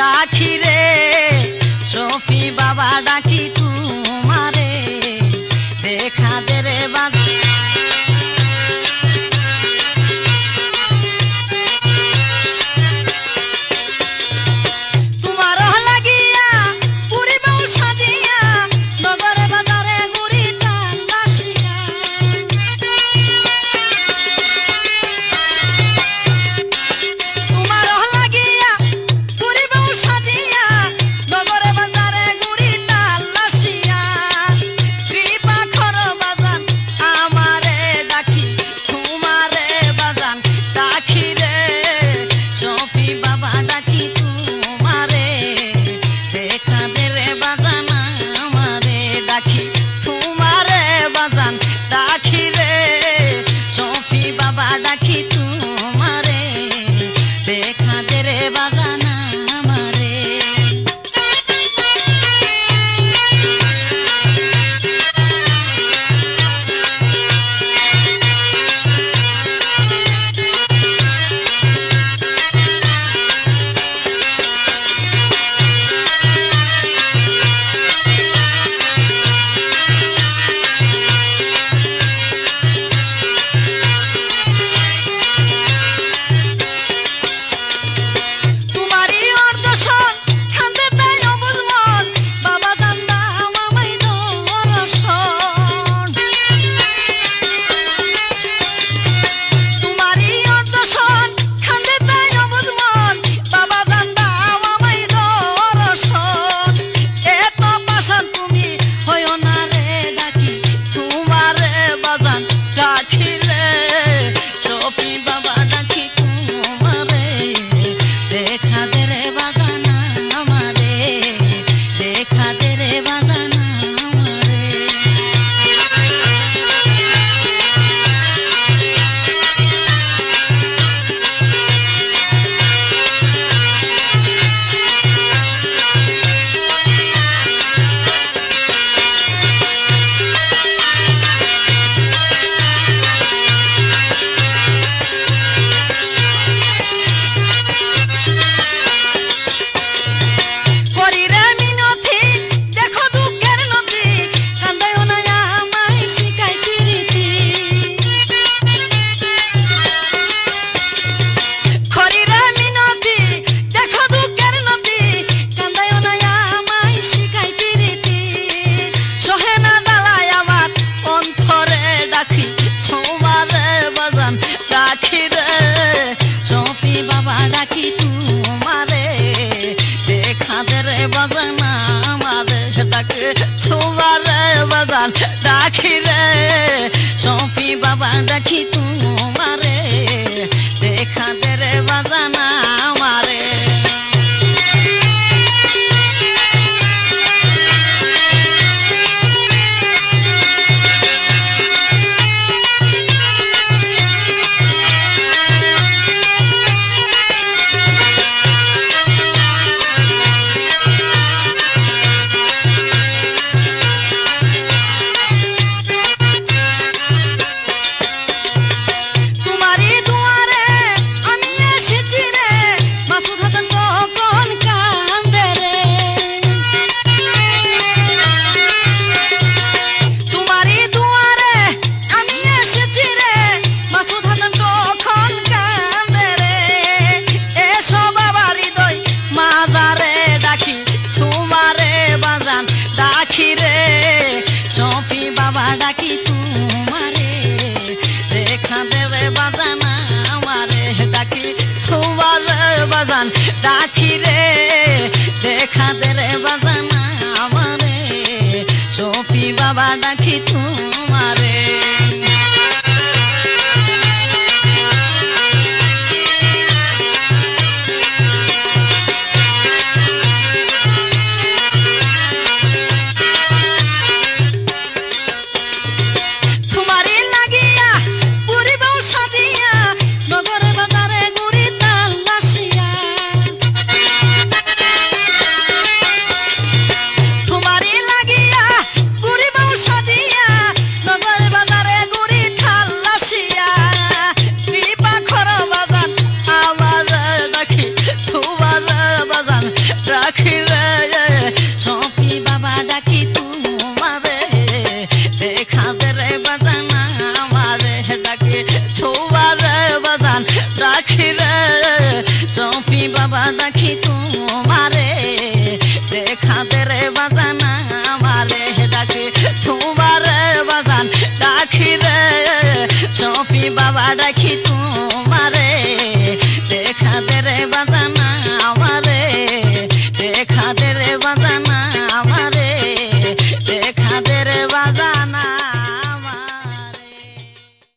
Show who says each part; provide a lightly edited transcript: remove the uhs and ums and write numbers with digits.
Speaker 1: ডাকি রে শফি বাবা ডাকি তোমারে দেখা দে রে বাজান ডাকি রে শফি বাবা ডাকি তোমারে দেখা দে রে বাজান আমারে
Speaker 2: তোমারই দুয়ারে আমি এসেছি রে
Speaker 1: ডাকি রে সফি বাবা ডাকি তোমারে দেখা দে রে বাজানা আমারে ডাকি তোমারে বাজান ডাকি রে সফি বাবা ডাকি তোমারে দেখা দে রে বাজানা আমারে ডাকি তোমারে বাজান ডাকি রে সফি বাবা ডাকি তোমারে দেখা দে রে বাজানা আমারে দেখা দে রে বাজানা